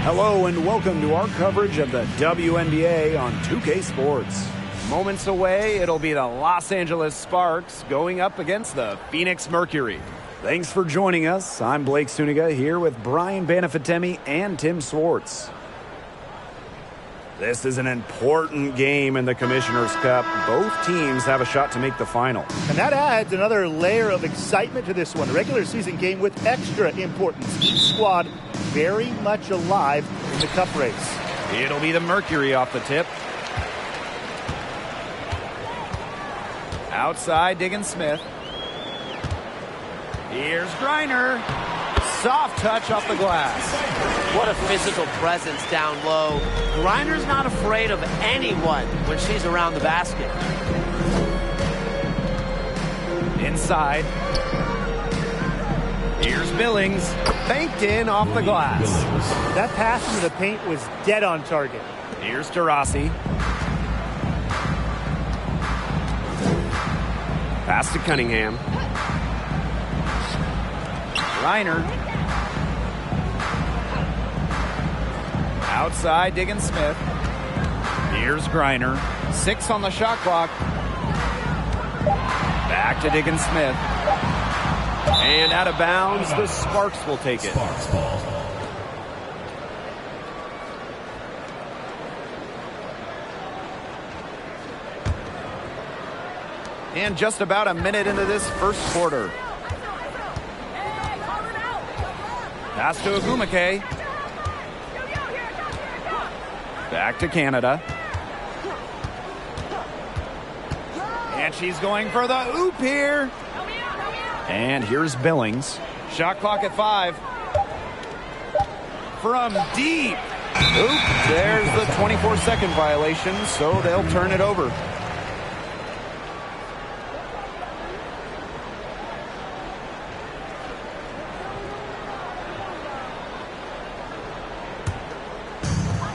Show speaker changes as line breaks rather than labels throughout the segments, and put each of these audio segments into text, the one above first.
Hello and welcome to our coverage of the WNBA on 2K Sports. Moments away, it'll be the Los Angeles Sparks going up against the Phoenix Mercury. Thanks for joining us. I'm Blake Suniga here with Brian Banafitemi and Tim Swartz. This is an important game in the Commissioner's Cup. Both teams have a shot to make the final.
And that adds another layer of excitement to this one. A regular season game with extra importance. Each squad very much alive in the cup race.
It'll be the Mercury off the tip. Outside, Diggins-Smith. Here's Griner. Soft touch off the glass.
What a physical presence down low. Griner's not afraid of anyone when she's around the basket.
Inside. Here's Billings. Banked in off the glass.
That pass into the paint was dead on target.
Here's Taurasi. Pass to Cunningham. Griner. Outside, Diggins-Smith. Here's Griner. 6 on the shot clock. Back to Diggins-Smith. And out of bounds, the Sparks will take it. And just about a minute into this first quarter. Pass to Ogumake. Back to Canada. And she's going for the oop here. And here's Billings. Shot clock at 5. From deep. Oop, there's the 24-second violation, so they'll turn it over.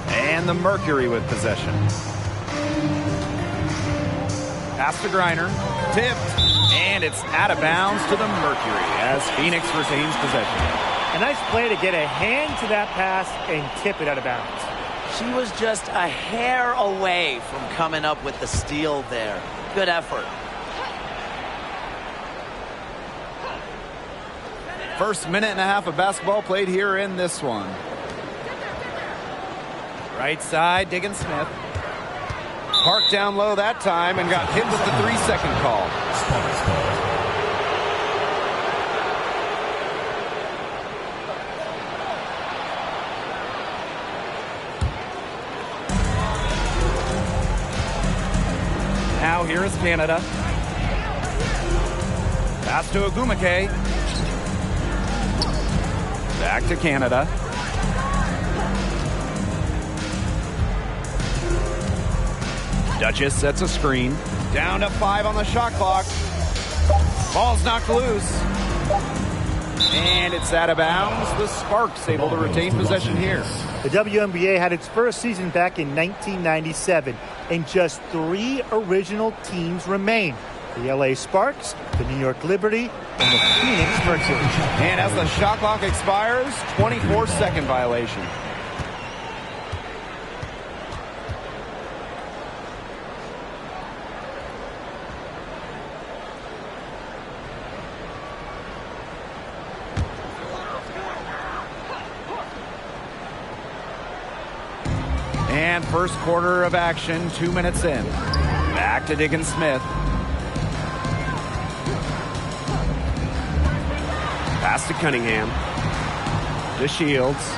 And the Mercury with possession. Pass to Griner. Tipped. And it's out of bounds to the Mercury as Phoenix retains possession.
A nice play to get a hand to that pass and tip it out of bounds.
She was just a hair away from coming up with the steal there. Good effort.
First minute and a half of basketball played here in this one. Right side, Diggins-Smith. Parked down low that time and got hit with the 3-second call. Now here is Canada. Pass to Ogumake. Back to Canada. Duchess sets a screen. Down to 5 on the shot clock. Ball's knocked loose. And it's out of bounds. The Sparks able to retain possession here.
The WNBA had its first season back in 1997, and just 3 original teams remain. The LA Sparks, the New York Liberty, and the Phoenix Mercury.
And as the shot clock expires, 24-second violation. And first quarter of action, 2 minutes in. Back to Diggins-Smith. Pass to Cunningham. To Shields.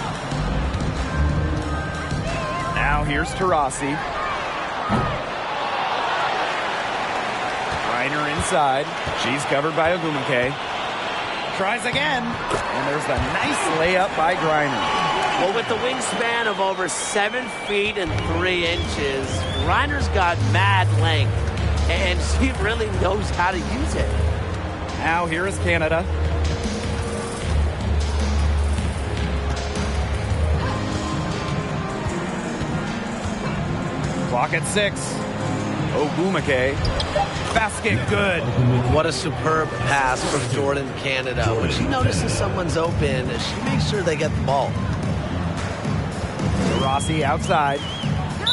Now here's Taurasi. Griner inside. She's covered by Ogumake. Tries again. And there's the nice layup by Griner.
Well, with the wingspan of over 7 feet and 3 inches, Griner's got mad length, and she really knows how to use it.
Now here is Canada. Clock at 6. Ogumake. Basket good.
What a superb pass from Jordan Canada. When she notices someone's open, she makes sure they get the ball.
Rossi outside.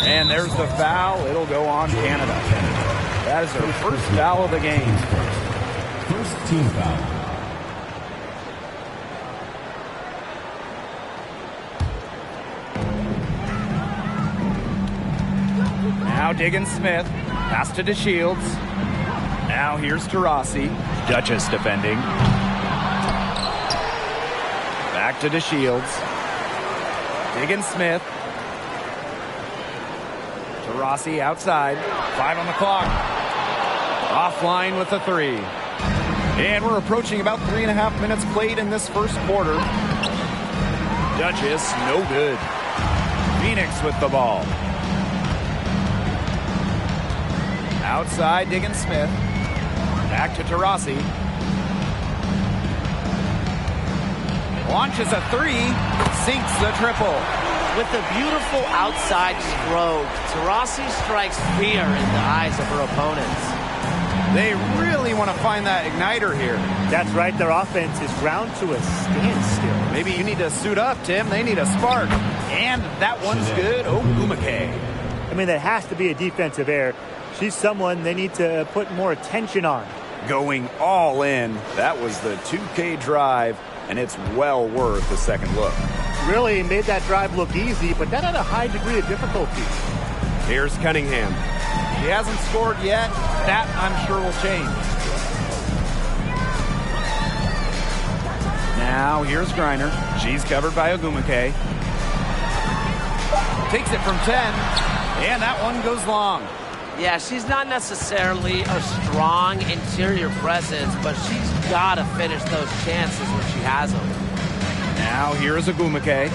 And there's the foul. It'll go on Canada. That is their first foul of the game.
First team foul.
Now Diggins Smith. Pass to DeShields. Now here's to Rossi. Duchess defending. Back to DeShields. Diggins Smith. To Rossi outside. 5 on the clock. Offline with the 3. And we're approaching about 3.5 minutes played in this first quarter. Duchess, no good. Phoenix with the ball. Outside, Diggins Smith. Back to Taurasi. Launches a 3. Sinks the triple.
With a beautiful outside stroke, Taurasi strikes fear in the eyes of her opponents.
They really want to find that igniter here.
That's right. Their offense is ground to a standstill.
Maybe you need to suit up, Tim. They need a spark. And that one's good. Ogumake.
I mean, that has to be a defensive error. She's someone they need to put more attention on.
Going all in. That was the 2K drive, and it's well worth a second look.
Really made that drive look easy, but that had a high degree of difficulty.
Here's Cunningham. He hasn't scored yet. That, I'm sure, will change. Now, here's Griner. She's covered by Ogumake. Takes it from 10, and that one goes long.
Yeah, she's not necessarily a strong interior presence, but she's got to finish those chances when she has them.
Now, here's Ogumake.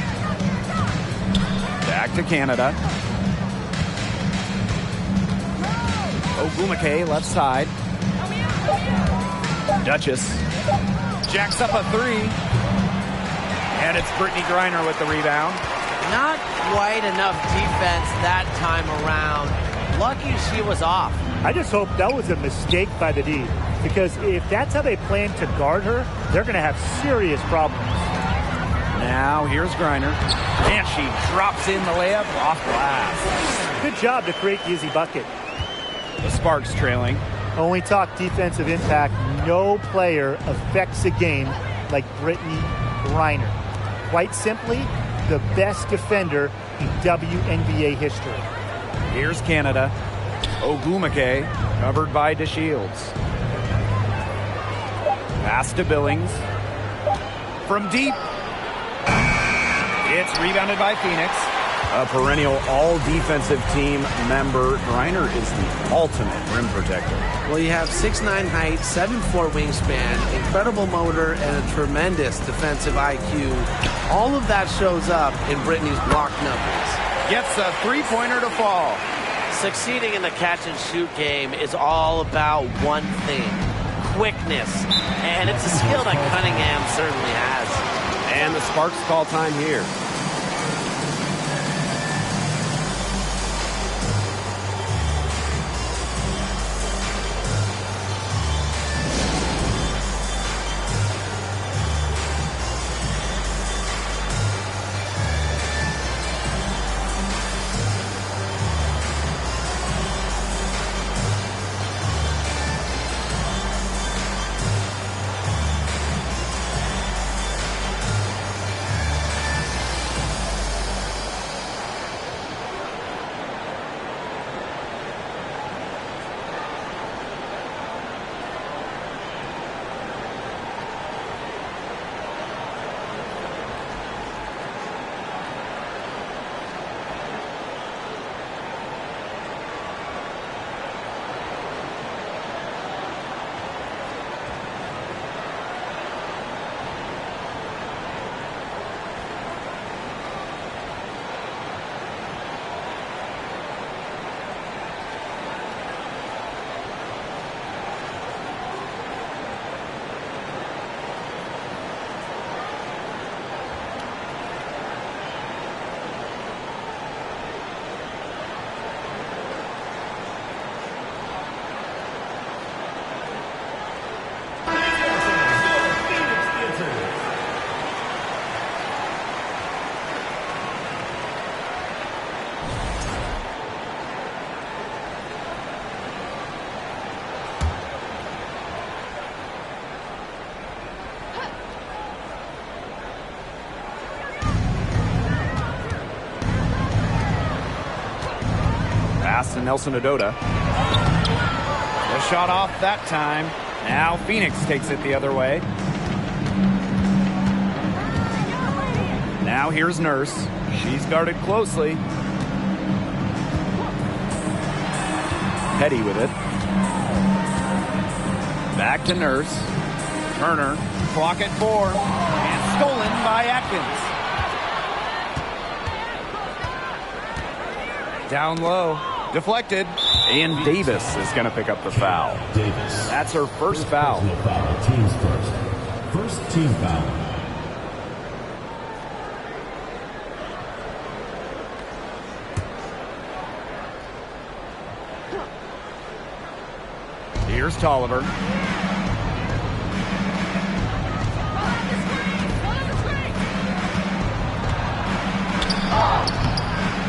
Back to Canada. Ogumake, left side. Duchess jacks up a 3. And it's Brittany Griner with the rebound.
Not quite enough defense that time around. Lucky she was off.
I just hope that was a mistake by the D, because if that's how they plan to guard her, they're going to have serious problems.
Now, here's Griner. And she drops in the layup off glass.
Good job to create the easy bucket.
The Sparks trailing.
When we talk defensive impact, no player affects a game like Brittany Griner. Quite simply, the best defender in WNBA history.
Here's Canada. Ogumake, covered by DeShields. Pass to Billings. From deep. It's rebounded by Phoenix. A perennial all-defensive team member, Griner is the ultimate rim protector.
Well, you have 6'9" height, 7'4" wingspan, incredible motor, and a tremendous defensive IQ. All of that shows up in Brittany's block numbers.
Gets a three-pointer to fall.
Succeeding in the catch-and-shoot game is all about one thing: quickness. And it's a skill that Cunningham certainly has.
And the Sparks call time here. Pass to Nelson Adota. The shot off that time. Now Phoenix takes it the other way. Now here's Nurse. She's guarded closely. Petty with it. Back to Nurse. Turner. Clock at 4. And stolen by Atkins. Down low. Deflected. And Davis is going to pick up the foul.
Davis.
That's her first foul.
Personal foul. Team's first. First team foul.
Here's Tolliver.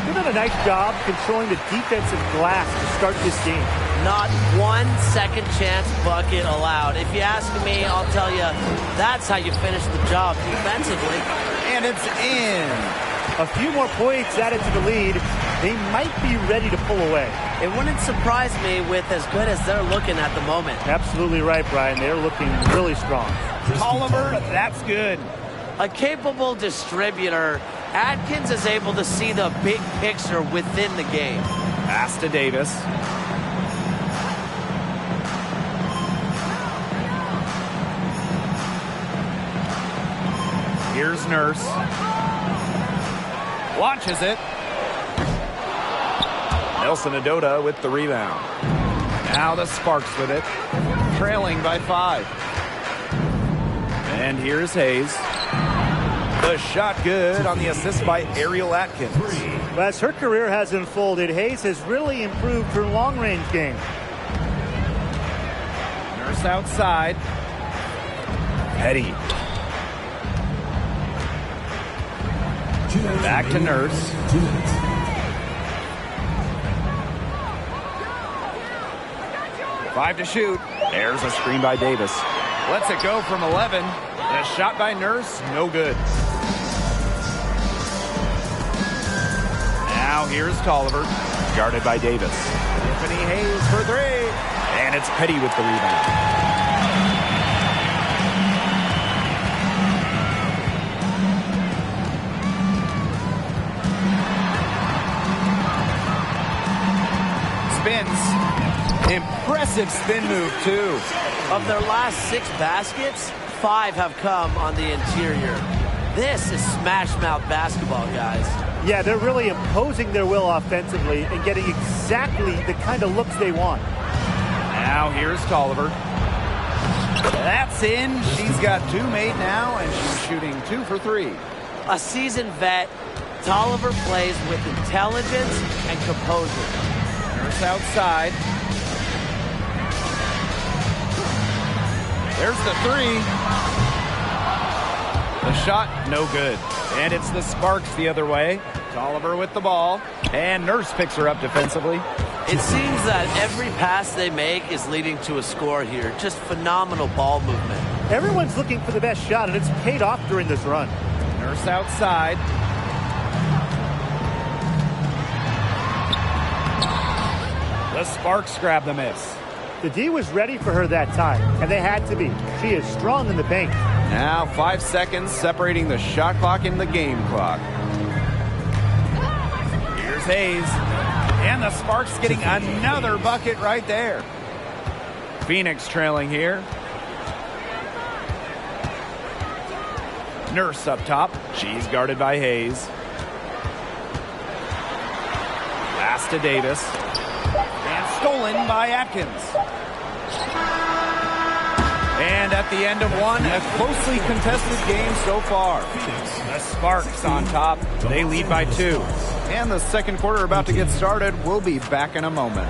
They've done a nice job controlling the defensive glass to start this game.
Not one second chance bucket allowed. If you ask me, I'll tell you, that's how you finish the job defensively.
And it's in.
A few more points added to the lead. They might be ready to pull away.
It wouldn't surprise me with as good as they're looking at the moment.
Absolutely right, Brian. They're looking really strong.
Tolliver, that's good.
A capable distributor, Atkins is able to see the big picture within the game.
Pass to Davis. Here's Nurse. Launches it. Nelson Adota with the rebound. Now the Sparks with it. Trailing by 5. And here's Hayes. The shot good on the assist by Ariel Atkins.
As her career has unfolded, Hayes has really improved her long-range game.
Nurse outside. Petty. Back to Nurse.
2 minutes.
Five to shoot. There's a screen by Davis. Lets it go from 11. The shot by Nurse, no good. Now here's Tolliver, guarded by Davis. Tiffany Hayes for 3. And it's Petty with the rebound. Spins. Impressive spin move, too.
Of their last 6 baskets, 5 have come on the interior. This is smash mouth basketball, guys.
Yeah, they're really imposing their will offensively and getting exactly the kind of looks they want.
Now here's Tolliver. That's in. She's got 2 made now, and she's shooting 2 for 3.
A seasoned vet, Tolliver plays with intelligence and composure.
Nurse outside. There's the 3. The shot, no good. And it's the Sparks the other way. Tolliver with the ball. And Nurse picks her up defensively.
It seems that every pass they make is leading to a score here. Just phenomenal ball movement.
Everyone's looking for the best shot, and it's paid off during this run.
Nurse outside. The Sparks grab the miss.
The D was ready for her that time, and they had to be. She is strong in the paint.
Now 5 seconds separating the shot clock and the game clock. Here's Hayes. And the Sparks getting another bucket right there. Phoenix trailing here. Nurse up top. She's guarded by Hayes. Pass to Davis. And stolen by Atkins. And at the end of one, a closely contested game so far. The Sparks on top. They lead by 2. And the second quarter about to get started. We'll be back in a moment.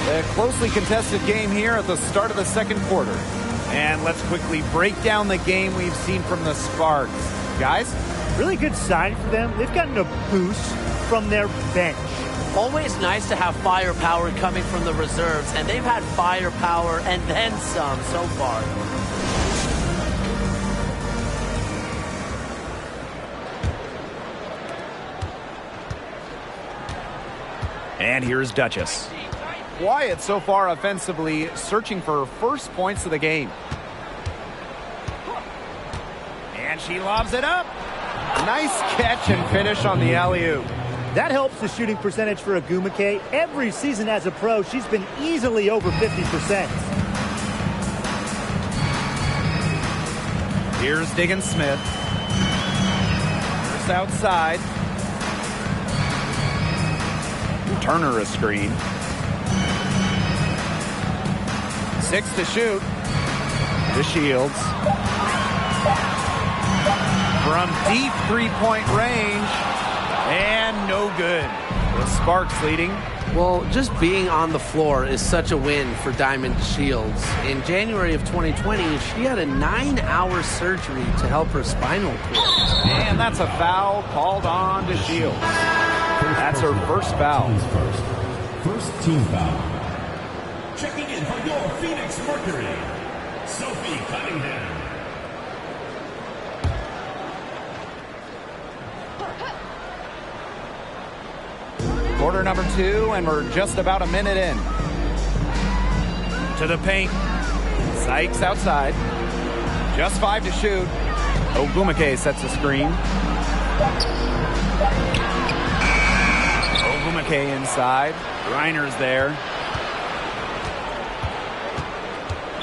A closely contested game here at the start of the second quarter. And let's quickly break down the game we've seen from the Sparks. Guys?
Really good sign for them. They've gotten a boost from their bench.
Always nice to have firepower coming from the reserves, and they've had firepower and then some so far.
And here's Duchess. Quiet so far offensively, searching for her first points of the game. And she lobs it up. Nice catch and finish on the alley-oop.
That helps the shooting percentage for Agumake. Every season as a pro, she's been easily over 50%.
Here's Diggins Smith. First outside. Turner a screen. 6 to shoot. To Shields. From deep three-point range. And no good. The Sparks leading.
Well, just being on the floor is such a win for Diamond Shields. In January of 2020, she had a 9-hour surgery to help her spinal cord.
And that's a foul called on to Shields. That's her first foul.
First team foul. Checking in for your Phoenix Mercury, Sophie Cunningham.
Quarter number 2, and we're just about a minute in. To the paint. Sykes outside. Just 5 to shoot. Ogumake sets a screen. Ogumake inside. Reiner's there.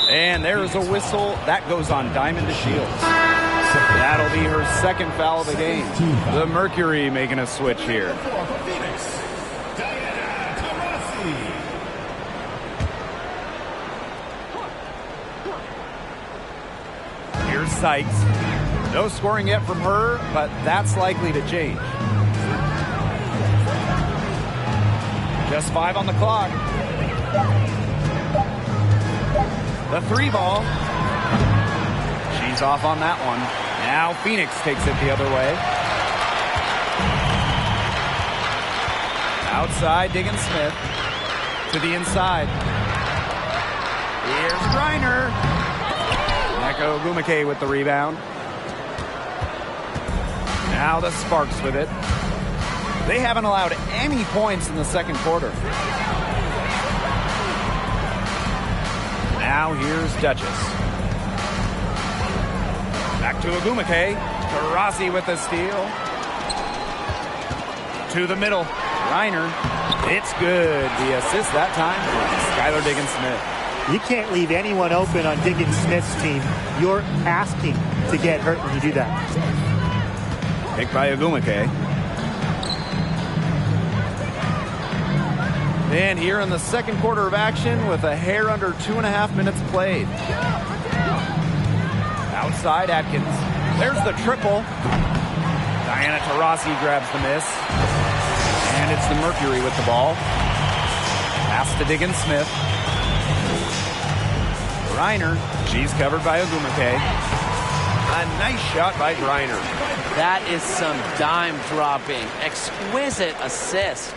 And there's a whistle. That goes on Diamond to Shields. That'll be her second foul of the game. The Mercury making a switch here. Here's Sykes. No scoring yet from her, but that's likely to change. Just 5 on the clock. The 3 ball. She's off on that one. Now Phoenix takes it the other way. Outside, Diggins Smith. To the inside. Here's Reiner. Neko Ogumake with the rebound. Now the Sparks with it. They haven't allowed any points in the second quarter. Now here's Duchess. Back to Ogumake. Taurasi with the steal. To the middle. Reiner. It's good. The assist that time for Skylar Diggins Smith.
You can't leave anyone open on Diggins Smith's team. You're asking to get hurt when you do that.
Picked by Ogumake. And here in the second quarter of action with a hair under 2.5 minutes played. Outside Atkins. There's the triple. Diana Taurasi grabs the miss. And it's the Mercury with the ball. Pass to Diggins Smith. Reiner. She's covered by Ogumake. A nice shot by Reiner.
That is some dime dropping. Exquisite assist.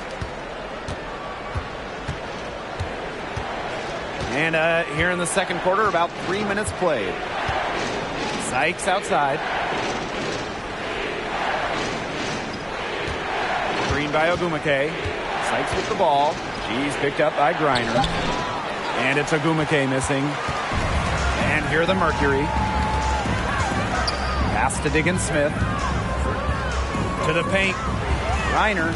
And here in the second quarter, about 3 minutes played. Sykes outside. Screen by Ogumake. Sykes with the ball. She's picked up by Reiner. And it's Ogumake missing. And here the Mercury. Pass to Diggins Smith. To the paint. Reiner.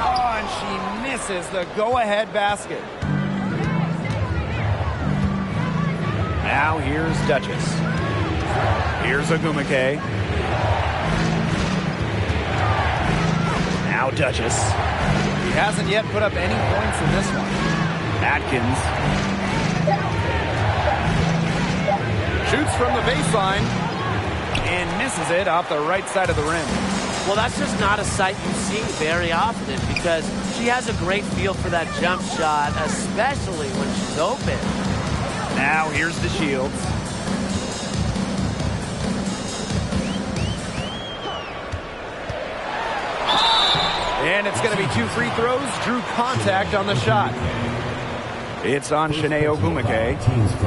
Oh, and she misses the go-ahead basket. Now here's Duchess. Here's Ogumake. Now Duchess. He hasn't yet put up any points in this one. Atkins. Shoots from the baseline and misses it off the right side of the rim.
Well, that's just not a sight you see very often because she has a great feel for that jump shot, especially when she's open.
Now here's the Shields. And it's going to be 2 free throws. Drew contact on the shot. It's on Shanae Ogumake.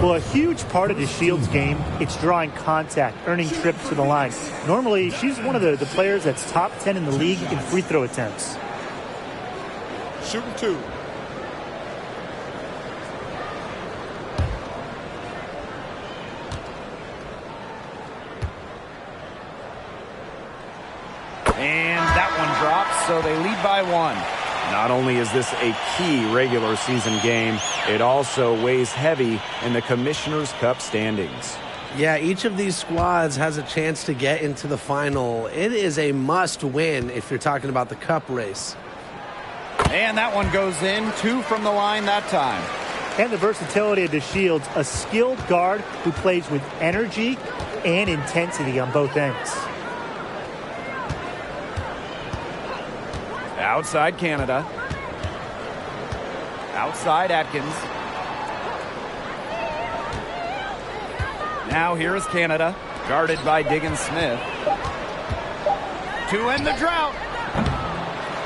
Well, a huge part of the Shields game, it's drawing contact, earning trips to the line. Normally, she's one of the players that's top 10 in the league in free throw attempts.
shooting 2.
And that one drops, so they lead by 1. Not only is this a key regular season game, it also weighs heavy in the Commissioner's Cup standings.
Yeah, each of these squads has a chance to get into the final. It is a must-win if you're talking about the Cup race.
And that one goes in, 2 from the line that time.
And the versatility of the Shields, a skilled guard who plays with energy and intensity on both ends.
Outside Canada. Outside Atkins. Now here is Canada, guarded by Diggins Smith. To end the drought.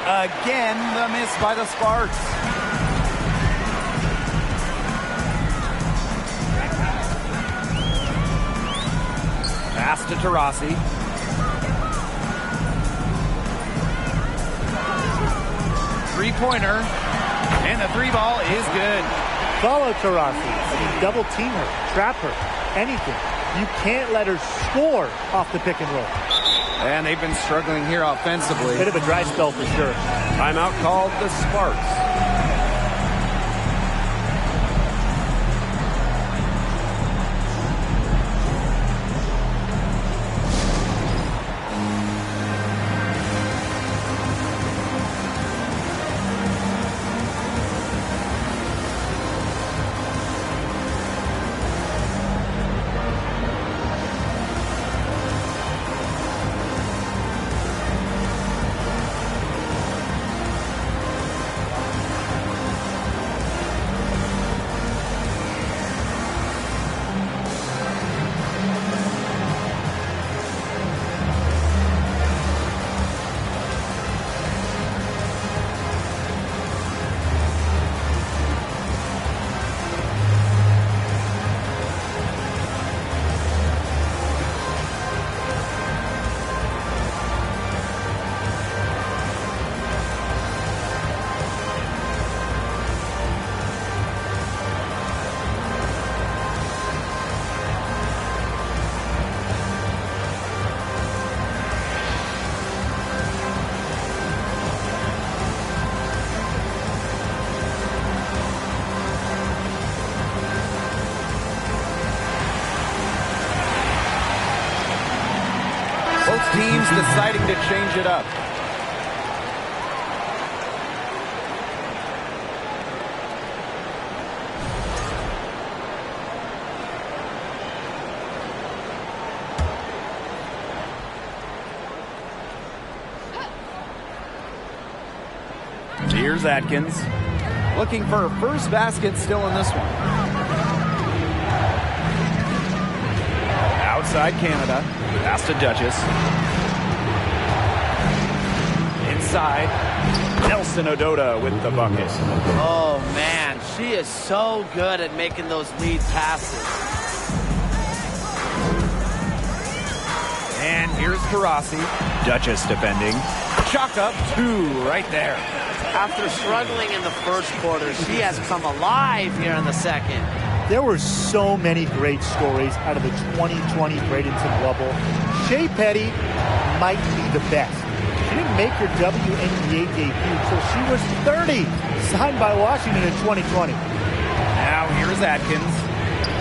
Again, the miss by the Sparks. Pass to Taurasi. Three-pointer, and the 3-ball is good.
Follow Taurasi. Double team her, trap her, anything. You can't let her score off the pick and roll.
And they've been struggling here offensively.
Bit of a dry spell for sure.
Timeout called the Sparks. Both teams deciding to change it up. Here's Atkins. Looking for her first basket still in this one. Outside Canada. Pass to Duchess. Inside. Nelson Ododa with the bucket.
Oh, man. She is so good at making those lead passes.
And here's Taurasi. Duchess defending. Chalk up 2 right there.
After struggling in the first quarter, she has come alive here in the second.
There were so many great stories out of the 2020 Bradenton bubble. Shea Petty might be the best. She didn't make her WNBA debut until she was 30, signed by Washington in 2020.
Now here's Atkins.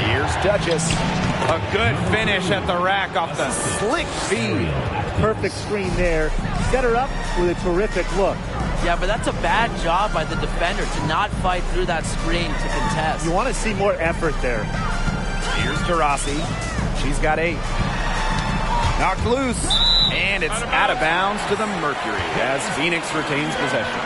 Here's Duchess. A good finish at the rack off the slick feed.
Perfect screen there. Set her up with a terrific look.
Yeah, but that's a bad job by the defender to not fight through that screen to contest.
You want to see more effort there.
Here's Taurasi. She's got 8. Knocked loose. And it's out of bounds to the Mercury as Phoenix retains possession.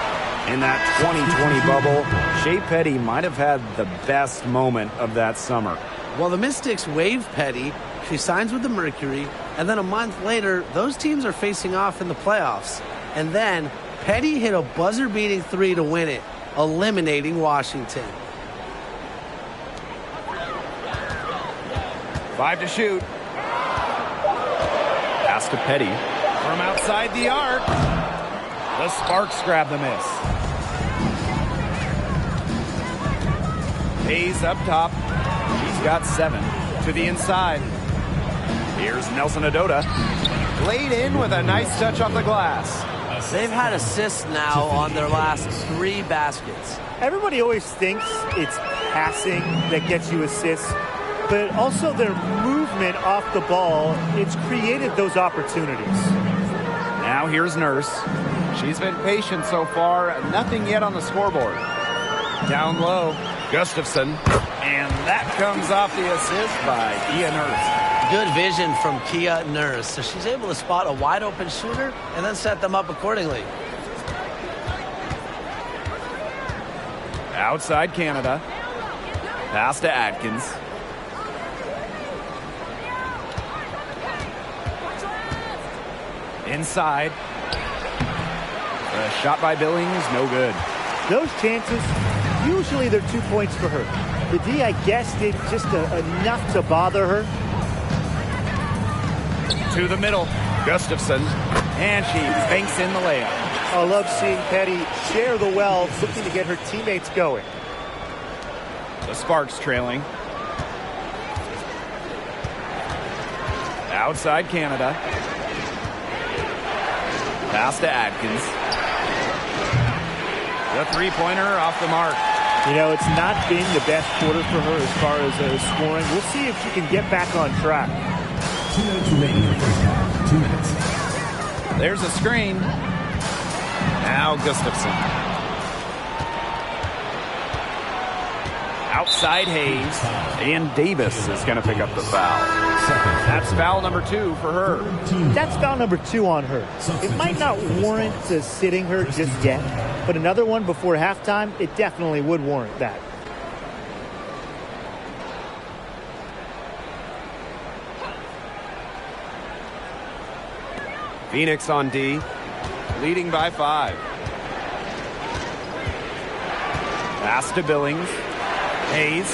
In that 2020 bubble, Shea Petty might have had the best moment of that summer.
Well, the Mystics waive Petty. She signs with the Mercury. And then a month later, those teams are facing off in the playoffs. And then Petty hit a buzzer-beating 3 to win it, eliminating Washington.
5 to shoot. Pass to Petty. From outside the arc. The Sparks grab the miss. Hayes up top. He's got 7. To the inside. Here's Nelson Adota. Laid in with a nice touch off the glass.
They've had assists now on their last 3 baskets.
Everybody always thinks it's passing that gets you assists, but also their movement off the ball, it's created those opportunities.
Now here's Nurse. She's been patient so far. Nothing yet on the scoreboard. Down low, Gustafson. And that comes off the assist by Kia Nurse.
Good vision from Kia Nurse. So she's able to spot a wide open shooter and then set them up accordingly.
Outside Canada. Pass to Atkins. Inside. A shot by Billings, no good.
Those chances, usually they're 2 points for her. The D, I guess, did just enough to bother her.
To the middle, Gustafson, and she banks in the layup.
I love seeing Petty share the well, looking to get her teammates going.
The Sparks trailing. Outside Canada. Pass to Atkins. The three-pointer off the mark.
You know, it's not been the best quarter for her as far as scoring. We'll see if she can get back on track.
2 minutes remaining in the first half. 2 minutes.
There's a screen. Now Gustafson. Outside Hayes. And Davis is going to pick up the foul. That's foul number 2 for her.
That's foul number 2 on her. It might not warrant sitting her just yet, but another one before halftime, it definitely would warrant that.
Phoenix on D, leading by 5. Pass to Billings. Hayes.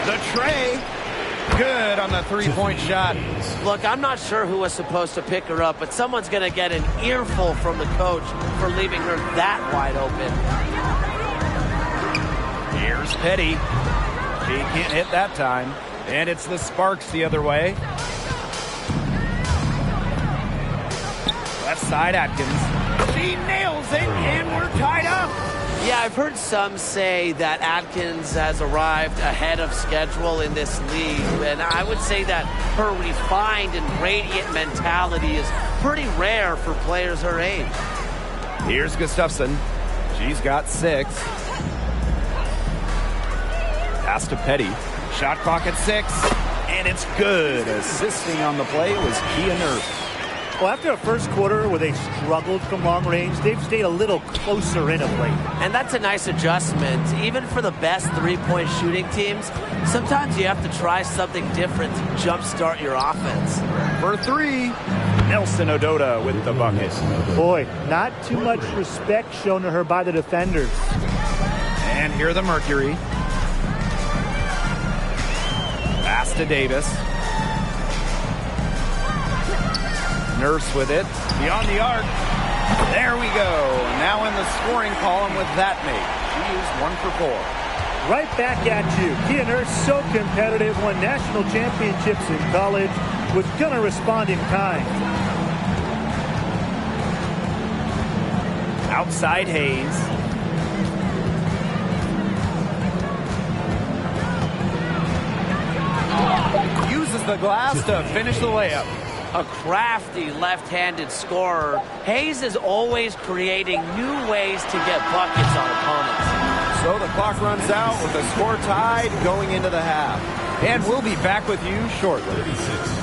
The tray. Good on the three-point shot.
Look, I'm not sure who was supposed to pick her up, but someone's going to get an earful from the coach for leaving her that wide open.
Here's Petty. She can't hit that time. And it's the Sparks the other way. Left side Atkins. She nails it, and we're tied up.
Yeah, I've heard some say that Atkins has arrived ahead of schedule in this league, and I would say that her refined and radiant mentality is pretty rare for players her age.
Here's Gustafson. She's got 6. Pass to Petty. Shot clock at 6, and it's good. Assisting on the play was Kia Nurse.
Well, after a first quarter where they struggled from long range, they've stayed a little closer in of late.
And that's a nice adjustment. Even for the best three-point shooting teams, sometimes you have to try something different to jumpstart your offense.
For 3, Nelson Adota with the bucket.
Boy, not too much respect shown to her by the defenders.
And here the Mercury. Pass to Davis. Nurse with it. Beyond the arc. There we go. Now in the scoring column with that make. She used 1 for 4.
Right back at you. Kia Nurse, so competitive, won national championships in college, was going to respond in kind.
Outside Hayes. Uses the glass to finish the layup.
A crafty left-handed scorer, Hayes is always creating new ways to get buckets on opponents.
So the clock runs out with the score tied going into the half. And we'll be back with you shortly.
36.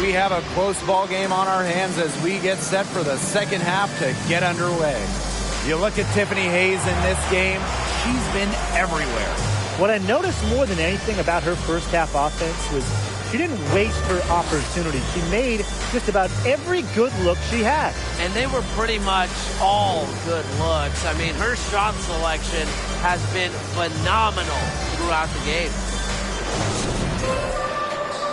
we have a close ball game on our hands as we get set for the second half to get underway. You look at Tiffany Hayes in this game, she's been everywhere.
What I noticed more than anything about her first half offense was she didn't waste her opportunity. She made just about every good look she had.
And they were pretty much all good looks. I mean, her shot selection has been phenomenal throughout the game.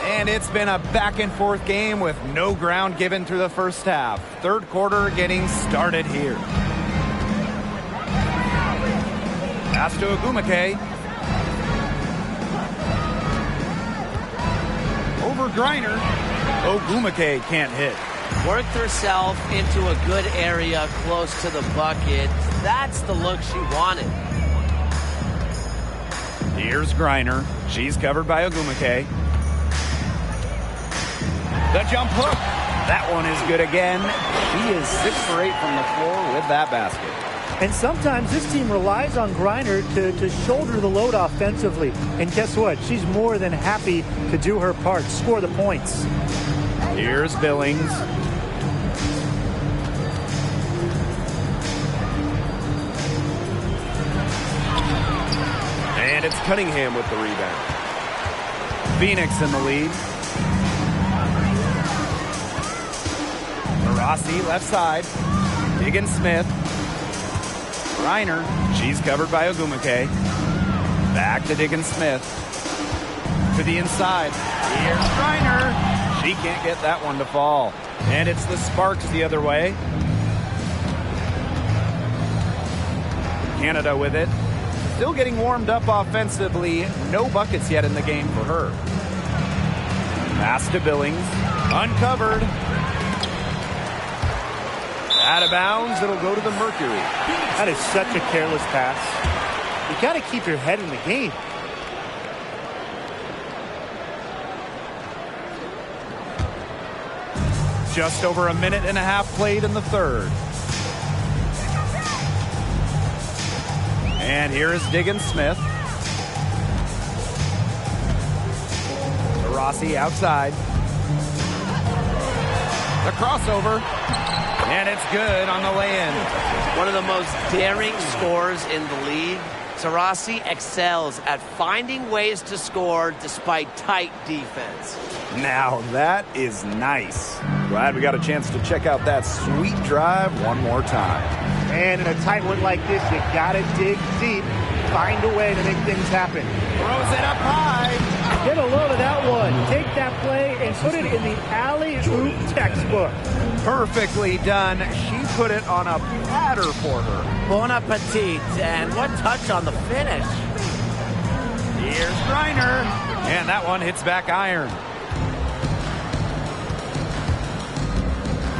And it's been a back-and-forth game with no ground given through the first half. Third quarter getting started here. Pass to Ogumake. Over Griner. Ogumake can't hit.
Worked herself into a good area close to the bucket. That's the look she wanted.
Here's Griner. She's covered by Ogumake. The jump hook. That one is good again. She is 6 for 8 from the floor with that basket.
And sometimes this team relies on Griner to shoulder the load offensively. And guess what? She's more than happy to do her part, score the points.
Here's Billings. And it's Cunningham with the rebound. Phoenix in the lead. Rossi left side. Diggins-Smith. Griner. She's covered by Ogumake. Back to Diggins-Smith. To the inside. Here's Griner. She can't get that one to fall. And it's the Sparks the other way. Canada with it. Still getting warmed up offensively. No buckets yet in the game for her. Pass to Billings. Uncovered. Out of bounds. It'll go to the Mercury.
That is such a careless pass. You got to keep your head in the game.
Just over a minute and a half played in the third. And here is Diggins-Smith. Rossi outside. The crossover. And it's good on the lay-in.
One of the most daring scorers in the league. Taurasi excels at finding ways to score despite tight defense.
Now that is nice. Glad we got a chance to check out that sweet drive one more time.
And in a tight one like this, you got to dig deep. Find a way to make things happen.
Throws it up high.
Get a load of that one. Take that play and put it in the alley-oop textbook.
Perfectly done. She put it on a platter for her.
Bon appetit. And what touch on the finish.
Here's Griner. And that one hits back iron.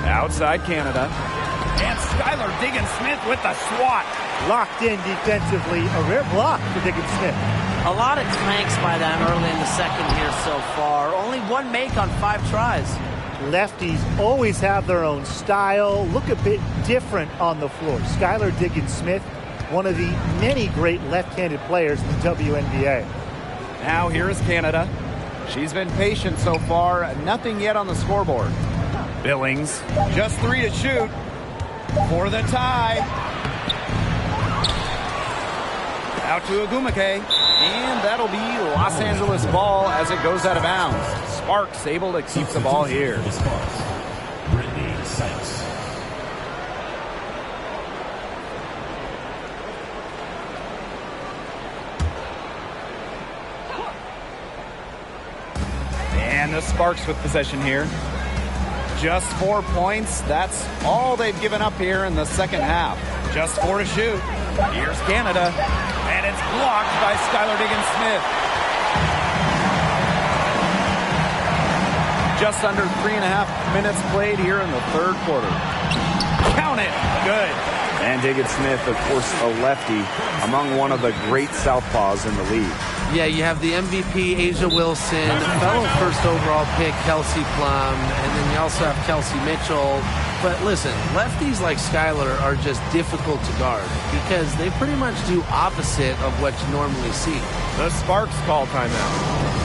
Outside Canada. And Skylar Diggins-Smith with the swat.
Locked in defensively. A rare block for Diggins-Smith.
A lot of clanks by them early in the second here so far. Only one make on 5 tries.
Lefties always have their own style. Look a bit different on the floor. Skylar Diggins-Smith, one of the many great left-handed players in the WNBA.
Now here is Canada. She's been patient so far. Nothing yet on the scoreboard. Billings, just 3 to shoot for the tie. Out to Ogumake, and that'll be Los Angeles ball as it goes out of bounds. Sparks able to keep the ball here. And the Sparks with possession here. Just 4 points. That's all they've given up here in the second half. Just 4 to shoot. Here's Canada. And it's blocked by Skylar Diggins-Smith. Just under 3.5 minutes played here in the third quarter. Count it. Good. And Diggins-Smith, of course, a lefty, among one of the great southpaws in the league.
Yeah, you have the MVP, Asia Wilson, fellow first overall pick, Kelsey Plum, and then you also have Kelsey Mitchell. But listen, lefties like Skylar are just difficult to guard because they pretty much do opposite of what you normally see.
The Sparks call timeout.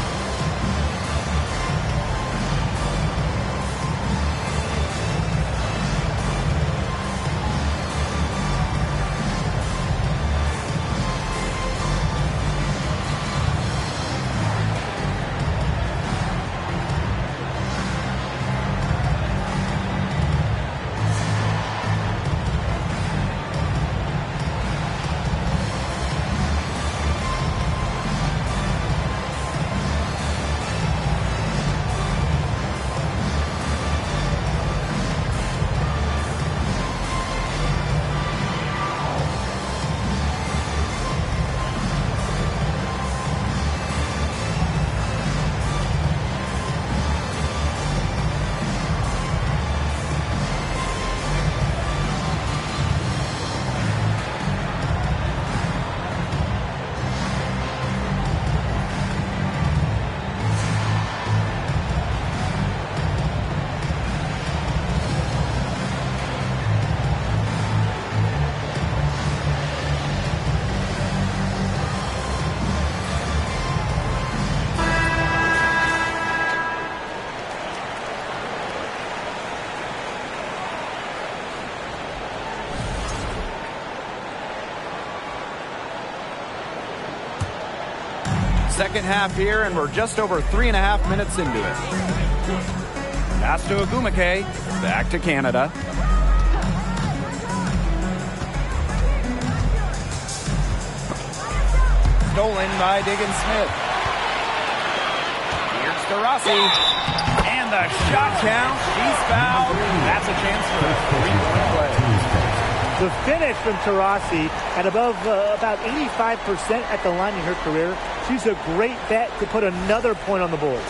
Second half here, and we're just over 3.5 minutes into it. Pass to Agumake. Back to Canada. Stolen by Diggins Smith. Here's to Rossi. And the shot count. She's fouled. That's a chance for a three-point play.
The finish from Taurasi at about 85% at the line in her career. She's a great bet to put another point on the board.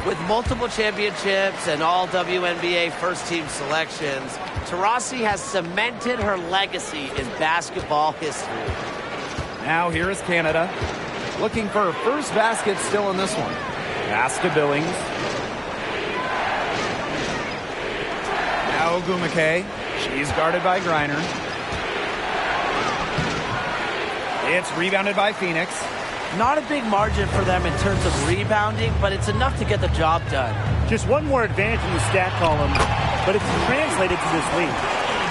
With multiple championships and all WNBA first-team selections, Taurasi has cemented her legacy in basketball history.
Now here is Canada. Looking for her first basket still in this one. Pass to Billings. Now Agumake. She's guarded by Griner. It's rebounded by Phoenix.
Not a big margin for them in terms of rebounding, but it's enough to get the job done.
Just one more advantage in the stat column, but it's translated to this lead.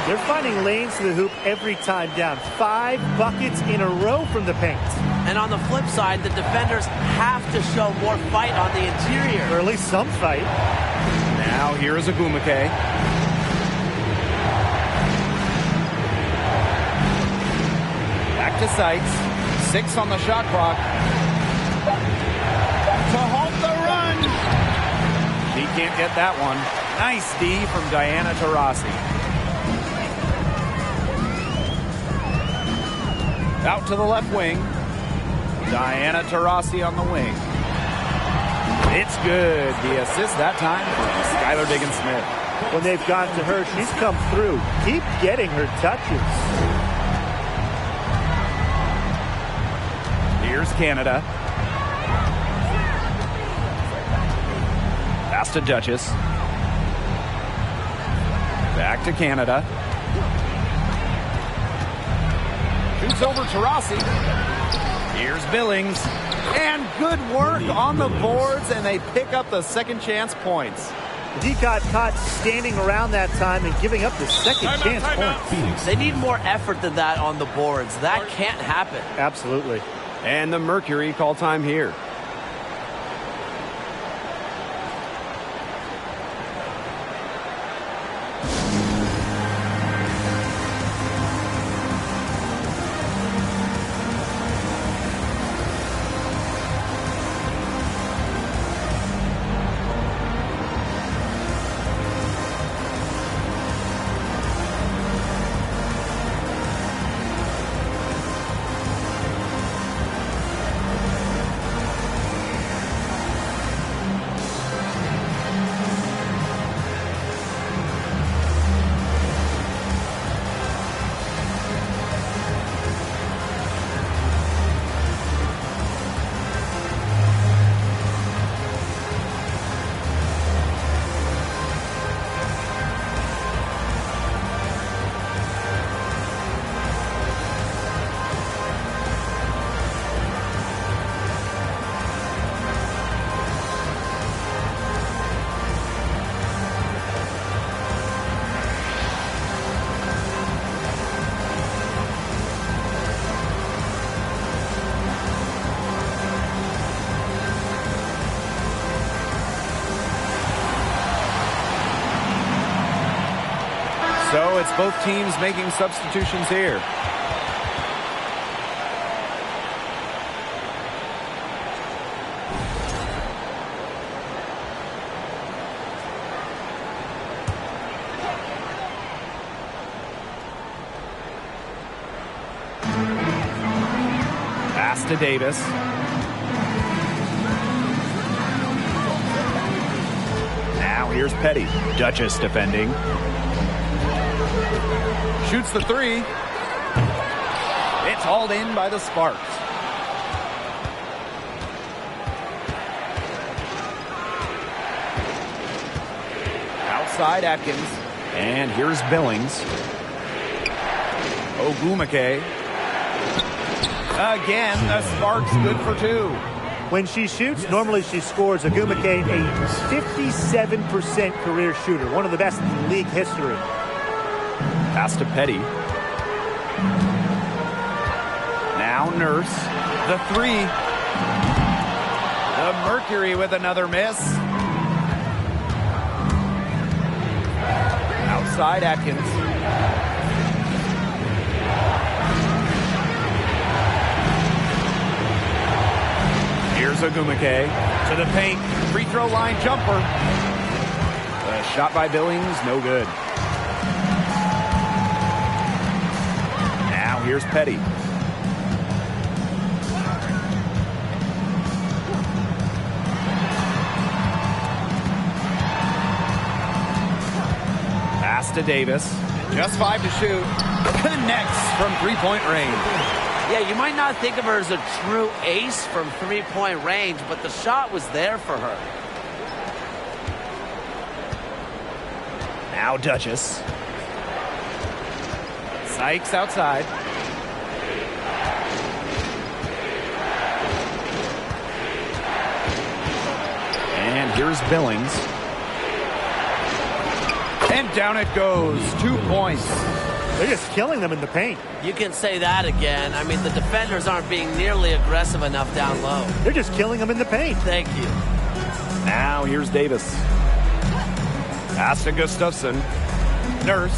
They're finding lanes to the hoop every time down. 5 buckets in a row from the paint.
And on the flip side, the defenders have to show more fight on the interior.
Or at least some fight.
Now here is Agumake. Back to Seitz. 6 on the shot clock. To halt the run. He can't get that one. Nice D from Diana Taurasi. Out to the left wing. Diana Taurasi on the wing. It's good. The assist that time from Skylar Diggins Smith.
When they've gotten to her, she's come through. Keep getting her touches.
Here's Canada. Pass to Duchess. Back to Canada. Shoots over Taurasi. Here's Billings. And good work on the boards, and they pick up the second chance points.
D got caught standing around that time and giving up the second chance points.
They need more effort than that on the boards. That can't happen.
Absolutely.
And the Mercury call time here. So it's both teams making substitutions here. Pass to Davis. Now here's Petty. Duchess defending. Shoots the three. It's hauled in by the Sparks. Outside Atkins. And here's Billings. Ogumake. Again, the Sparks good for 2.
When she shoots, normally she scores. Ogumake, a 57% career shooter, one of the best in league history.
Pass to Petty. Now Nurse. The 3. The Mercury with another miss. Outside Atkins. Here's Ogumake to the paint. Free throw line jumper. The shot by Billings, no good. Now here's Petty. Pass to Davis. Just 5 to shoot. Connects from three-point range.
Yeah, you might not think of her as a true ace from three-point range, but the shot was there for her.
Now Duchess. Sykes outside. And here's Billings. And down it goes. 2 points.
They're just killing them in the paint.
You can say that again. I mean, the defenders aren't being nearly aggressive enough down low.
They're just killing them in the paint.
Thank you.
Now here's Davis. Pass to Gustafson. Nurse.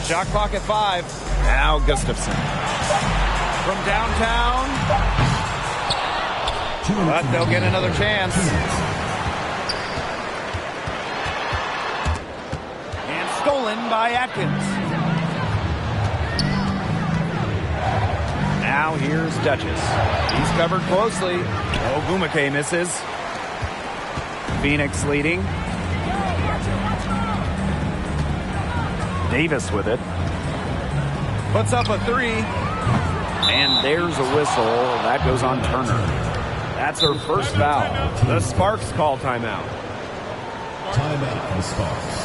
Shot clock at 5. Now Gustafson. From downtown. But they'll get another chance. And stolen by Atkins. Now here's Duchess. He's covered closely. Ogumake misses. Phoenix leading. Davis with it. Puts up a 3. And there's a whistle. That goes on Turner. That's her first foul. The Sparks call timeout.
Timeout for the Sparks.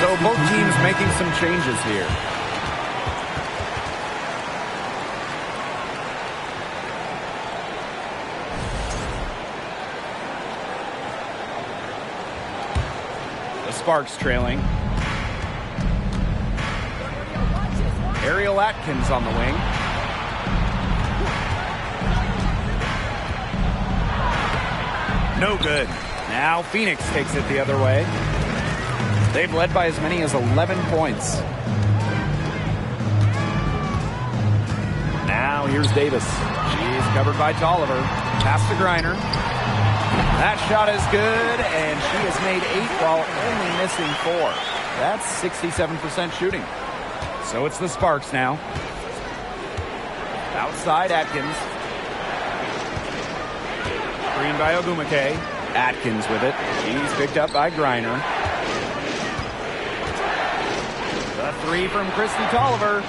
So both teams making some changes here. The Sparks trailing. Ariel Atkins on the wing. No good. Now Phoenix takes it the other way. They've led by as many as 11 points. Now here's Davis. She's covered by Tolliver. Pass to Griner. That shot is good, and she has made 8 while only missing 4. That's 67% shooting. So it's the Sparks now. Outside Atkins. Screen by Ogumake. Atkins with it. She's picked up by Griner. The three from Christy Tolliver.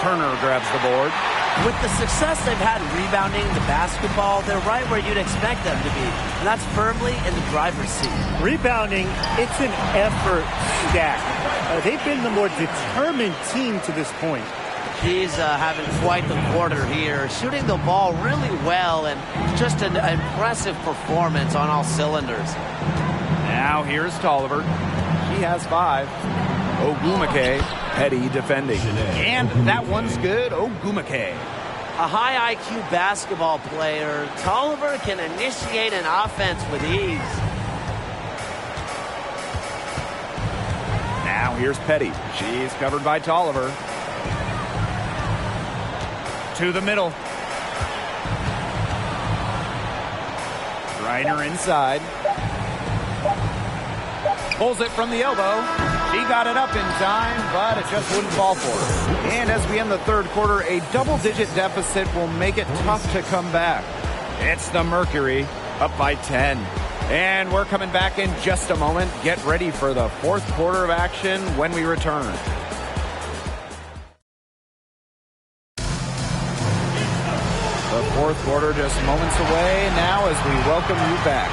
Turner grabs the board.
With the success they've had rebounding the basketball, they're right where you'd expect them to be. And that's firmly in the driver's seat.
Rebounding, it's an effort stat. They've been the more determined team to this point.
She's having quite the quarter here, shooting the ball really well and just an impressive performance on all cylinders.
Now here's Tolliver. She has 5. Ogumake, Petty defending. And that one's good. Ogumake.
A high IQ basketball player, Tolliver can initiate an offense with ease.
Now here's Petty. She's covered by Tolliver. To the middle. Reiner inside. Pulls it from the elbow. She got it up in time, but it just wouldn't fall for her. And as we end the third quarter, a double-digit deficit will make it tough to come back. It's the Mercury, up by 10. And we're coming back in just a moment. Get ready for the fourth quarter of action when we return. The fourth quarter just moments away now as we welcome you back.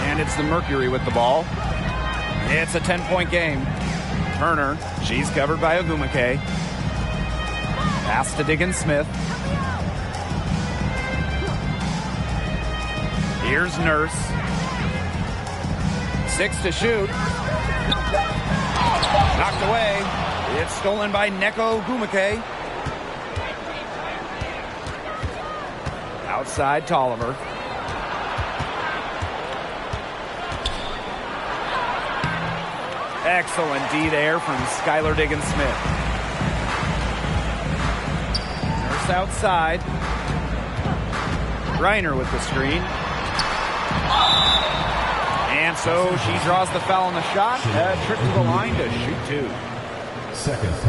And it's the Mercury with the ball. It's a 10-point game. Turner, she's covered by Ogumake. Pass to Diggins-Smith. Here's Nurse. 6 to shoot. Knocked away. It's stolen by Neko Ogumake. Outside Tolliver. Excellent D there from Skylar Diggins-Smith. Nurse outside. Reiner with the screen. And so she draws the foul on the shot. Trip to the line to shoot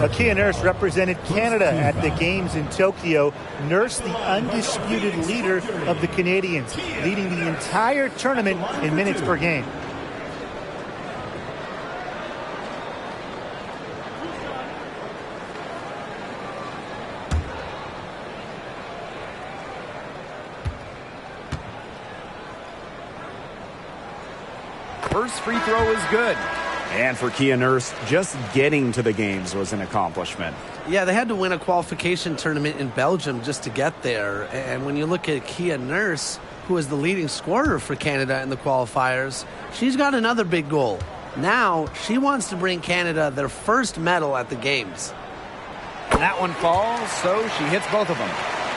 2.
Kia Nurse represented Canada at the games in Tokyo. Nurse, the undisputed leader of the Canadians, leading the entire tournament in minutes per game.
First free throw is good. And for Kia Nurse, just getting to the games was an accomplishment.
Yeah, they had to win a qualification tournament in Belgium just to get there. And when you look at Kia Nurse, who is the leading scorer for Canada in the qualifiers, she's got another big goal. Now, she wants to bring Canada their first medal at the games.
And that one falls, so she hits both of them.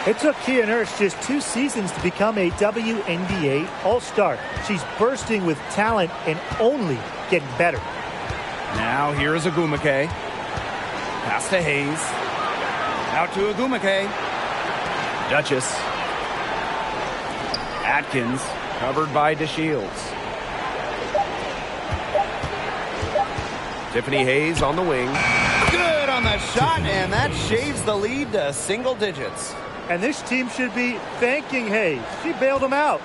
It took Kia Nurse just 2 seasons to become a WNBA All-Star. She's bursting with talent and only getting better.
Now here's Ogumake. Pass to Hayes. Out to Ogumake. Duchess. Atkins, covered by DeShields. Tiffany Hayes on the wing. Good on the shot, and that shaves the lead to single digits.
And this team should be thanking Hayes. She bailed them out.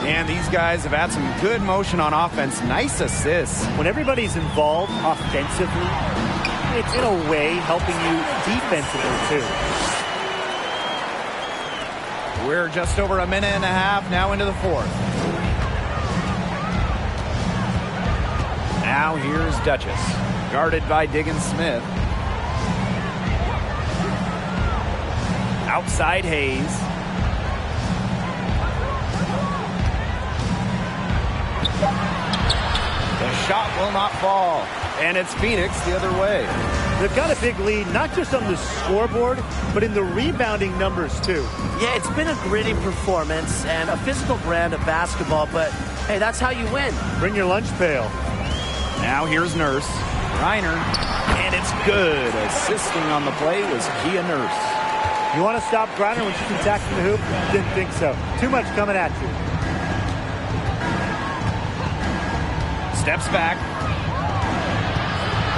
And these guys have had some good motion on offense. Nice assists.
When everybody's involved offensively, it's in a way helping you defensively too.
We're just over a minute and a half now into the fourth. Now here's Duchess, guarded by Diggins-Smith. Outside Hayes. The shot will not fall. And it's Phoenix the other way.
They've got a big lead, not just on the scoreboard, but in the rebounding numbers too.
Yeah, it's been a gritty performance and a physical brand of basketball, but hey, that's how you win.
Bring your lunch pail.
Now here's Nurse. Reiner. And it's good. Assisting on the play was Kia Nurse.
You want to stop Griner when she's attacking the hoop? Didn't think so. Too much coming at you.
Steps back.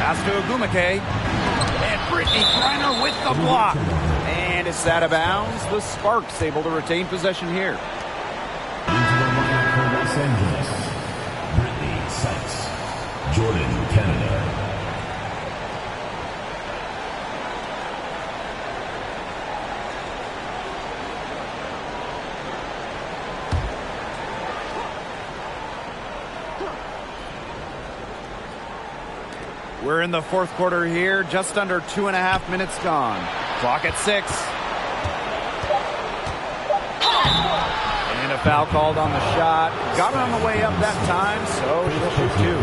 Pass to Ogumake. And Brittany Griner with the block. And it's out of bounds. The Sparks able to retain possession here.
Los Angeles, Brittany Sykes. Jordan, Canada.
We're in the fourth quarter here, just under 2.5 minutes gone. Clock at 6. And a foul called on the shot. Got her on the way up that time, so she'll shoot 2.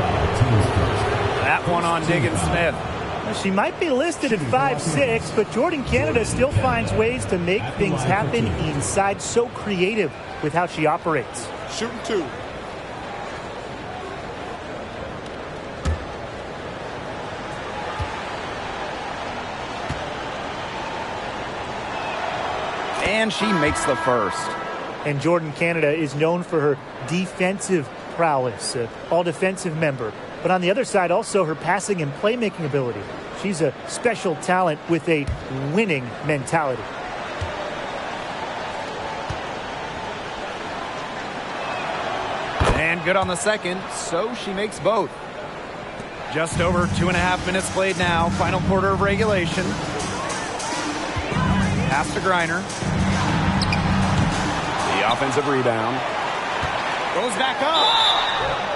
That one on Diggins Smith.
She might be listed at 5'6", but Jordan Canada still finds ways to make things happen inside. So creative with how she operates.
Shooting 2.
And she makes the first.
And Jordan Canada is known for her defensive prowess, all-defensive member. But on the other side, also her passing and playmaking ability. She's a special talent with a winning mentality.
And good on the second, so she makes both. Just over 2.5 minutes played now. Final quarter of regulation. Pass to Griner. The offensive rebound. Goes back up.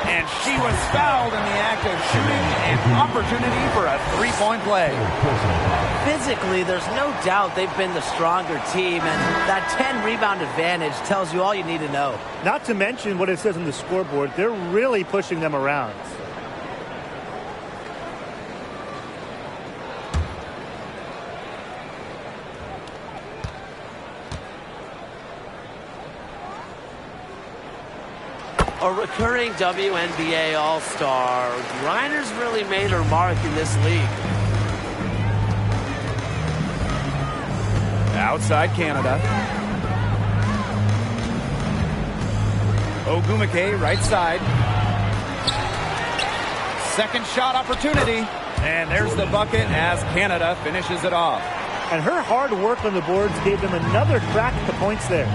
And she was fouled in the act of shooting. An opportunity for a three-point play.
Physically, there's no doubt they've been the stronger team, and that 10-rebound advantage tells you all you need to know.
Not to mention what it says on the scoreboard. They're really pushing them around.
A recurring WNBA All-Star, Griner's really made her mark in this league.
Outside Canada. Ogumake, right side. Second shot opportunity. And there's the bucket as Canada finishes it off.
And her hard work on the boards gave them another crack at the points there.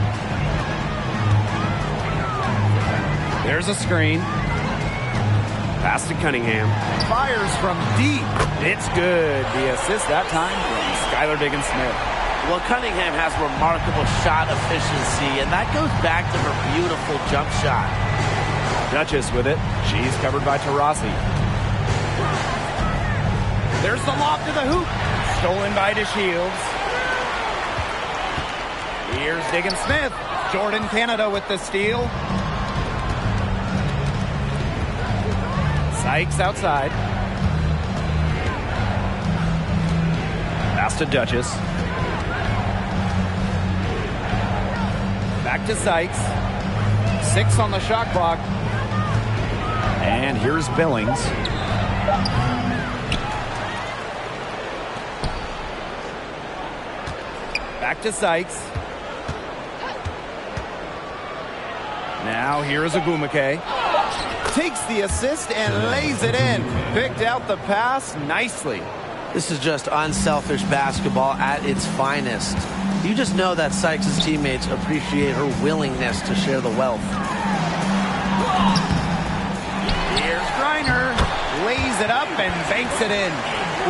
There's a screen. Pass to Cunningham. Fires from deep. It's good. The assist that time from Skylar Diggins Smith.
Well, Cunningham has remarkable shot efficiency, and that goes back to her beautiful jump shot.
Duchess with it. She's covered by Taurasi. There's the lob to the hoop. Stolen by DeShields. Here's Diggins Smith. Jordan Canada with the steal. Sykes outside. Pass to Duchess. Back to Sykes. 6 on the shot clock. And here's Billings. Back to Sykes. Now here's Ogumake. Takes the assist and lays it in. Picked out the pass nicely.
This is just unselfish basketball at its finest. You just know that Sykes' teammates appreciate her willingness to share the wealth.
Here's Griner. Lays it up and banks it in.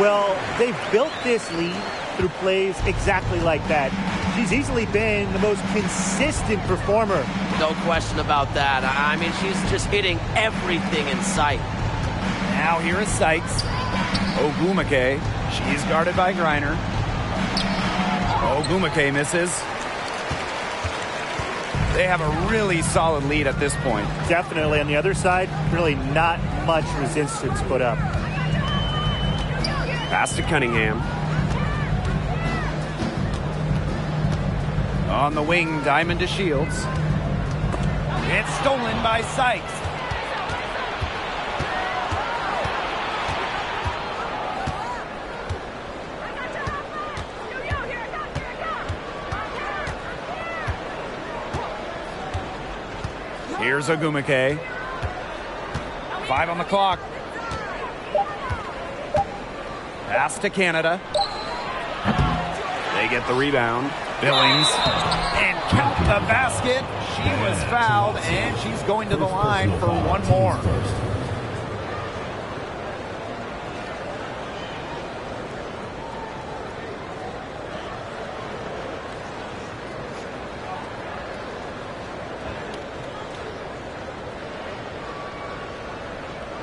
Well, they've built this lead through plays exactly like that. She's easily been the most consistent performer.
No question about that. I mean, she's just hitting everything in sight.
Now here is Sykes. Ogumake. She's guarded by Griner. Ogumake misses. They have a really solid lead at this point.
Definitely. On the other side, really not much resistance put up.
Pass to Cunningham. On the wing, Diamond to Shields. It's stolen by Sykes. Here's Ogumake. 5 on the clock. Pass to Canada. They They get the rebound. Billings. And count the basket. She was fouled, and she's going to the line for one more.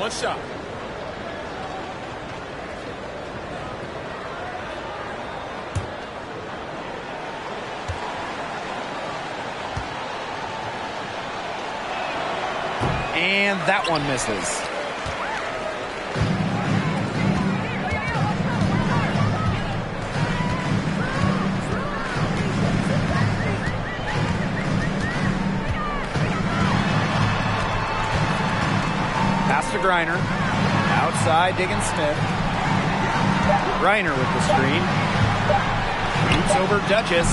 One shot.
And that one misses. Pass to Griner. Outside, Diggins Smith. Griner with the screen. Shoots over Duchess.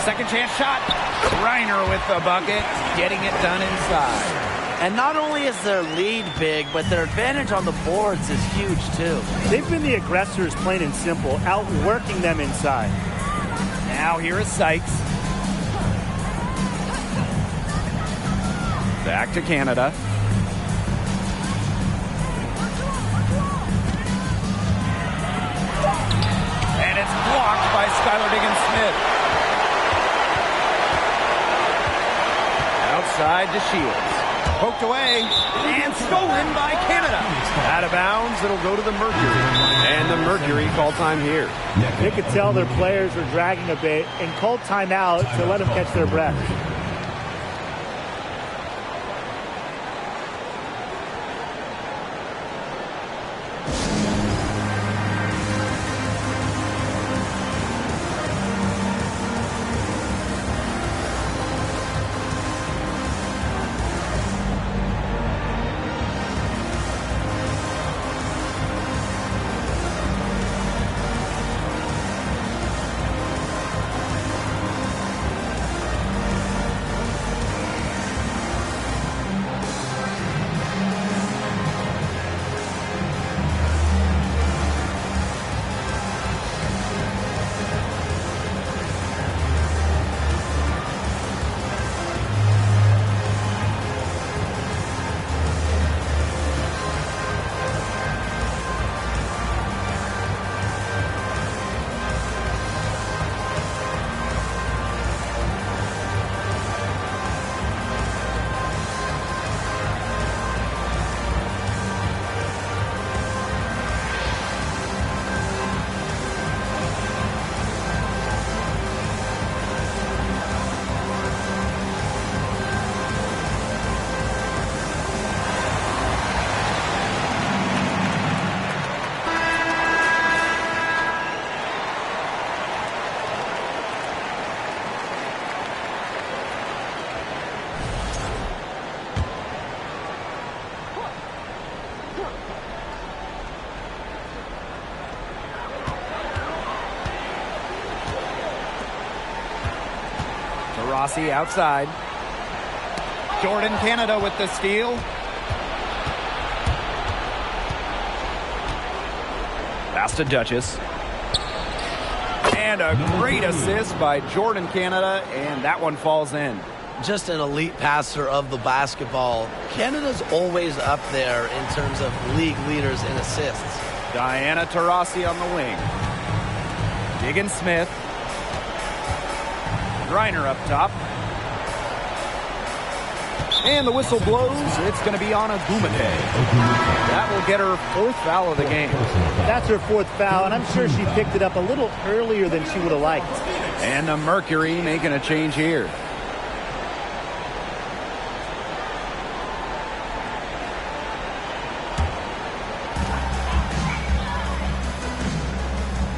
Second chance shot. Griner with the bucket, getting it done inside.
And not only is their lead big, but their advantage on the boards is huge, too.
They've been the aggressors, plain and simple, outworking them inside.
Now here is Sykes. Back to Canada. And it's blocked by Skylar Diggins-Smith. Outside to Shields. Poked away and stolen by Canada. Out of bounds, it'll go to the Mercury. And the Mercury call time here.
You could tell their players were dragging a bit and called timeout to let them catch their breath.
Rossi outside. Jordan Canada with the steal. Pass to Duchess. And a great assist by Jordan Canada, and that one falls in.
Just an elite passer of the basketball. Canada's always up there in terms of league leaders in assists.
Diana Taurasi on the wing. Diggins Smith. Griner up top. And the whistle blows. It's going to be on Ogumake. That will get her fourth foul of the game.
That's her fourth foul, and I'm sure she picked it up a little earlier than she would have liked.
And the Mercury making a change here.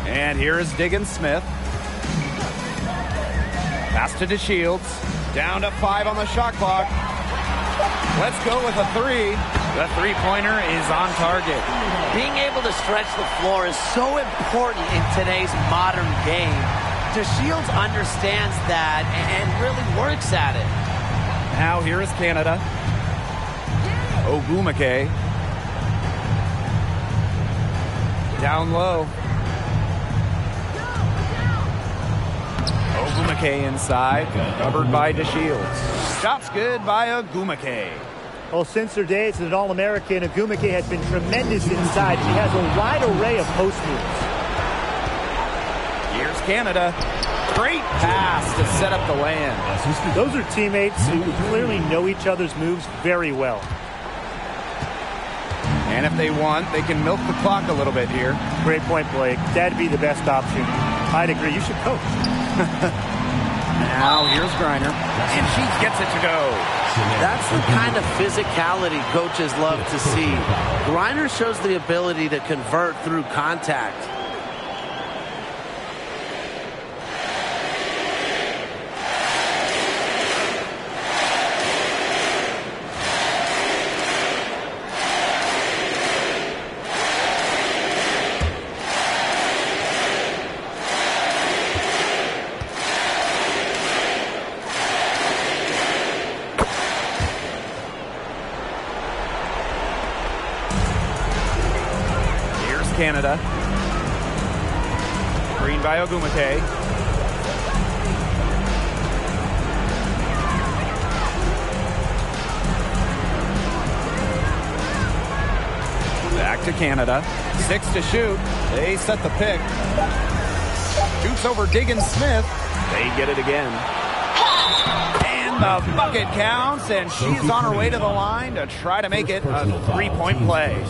And here is Diggins Smith. Pass to DeShields. Down to 5 on the shot clock. Let's go with a 3. The three-pointer is on target.
Being able to stretch the floor is so important in today's modern game. DeShields understands that and really works at it.
Now here is Canada. Ogumake. Down low. Ogumake inside, covered by DeShields. Shot's good by Ogumake.
Well, since her days as an All-American, Ogumake has been tremendous inside. She has a wide array of post moves.
Here's Canada. Great pass to set up the land.
Those are teammates who clearly know each other's moves very well.
And if they want, they can milk the clock a little bit here.
Great point, Blake. That'd be the best option. I'd agree. You should coach.
Now here's Griner, and she gets it to go.
That's the kind of physicality coaches love to see. Griner shows the ability to convert through contact.
Canada. Green by Ogumake. Back to Canada. 6 to shoot. They set the pick. Shoots over Diggins Smith. They get it again. And the bucket counts, and she's on her way to the line to try to make it a 3-point play.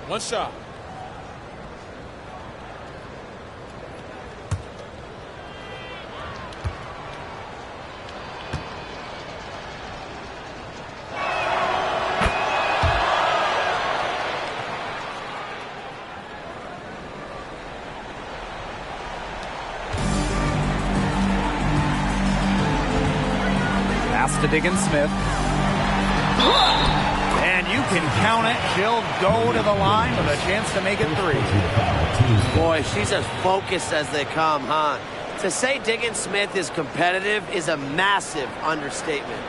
One shot.
Pass to Diggins Smith. And you can count it. She'll go to the line with a chance to make it 3.
Boy, she's as focused as they come, huh? To say Diggins Smith is competitive is a massive understatement.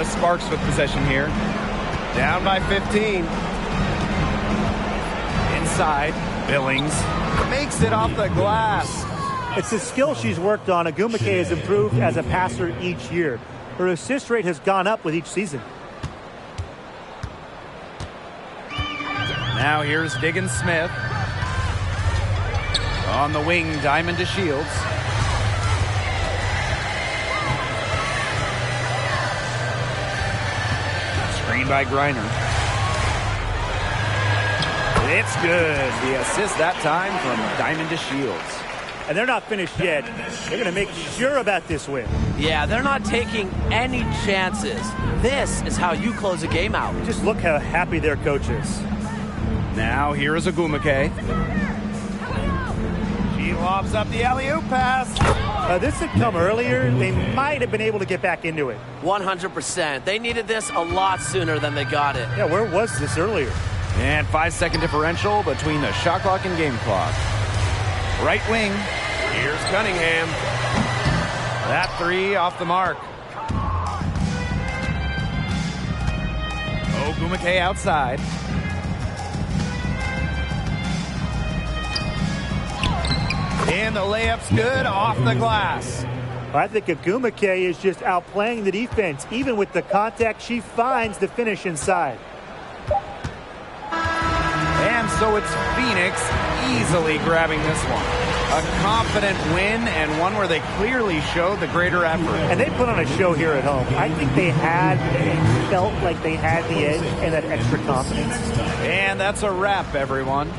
Sparks with possession here. Down by 15. Inside, Billings makes it off the glass.
It's a skill she's worked on. Ogumake has improved as a passer each year. Her assist rate has gone up with each season.
Now here's Diggins Smith. On the wing, Diamond DeShields. Screen by Griner. It's good. The assist that time from Diamond DeShields.
And they're not finished yet. They're going to make sure about this win.
Yeah, they're not taking any chances. This is how you close a game out.
Just look how happy their coach is.
Now here is Ogumake. She lobs up the alley-oop pass.
This had come earlier. They might have been able to get back into it.
100%. They needed this a lot sooner than they got it.
Yeah, where was this earlier?
And 5-second differential between the shot clock and game clock. Right wing. Here's Cunningham. That three off the mark. Ogumake outside. And the layup's good off the glass.
I think Ogumake is just outplaying the defense. Even with the contact, she finds the finish inside.
And so it's Phoenix easily grabbing this one. A confident win and one where they clearly showed the greater effort.
And they put on a show here at home. I think they felt like they had the edge and that extra confidence.
And that's a wrap, everyone.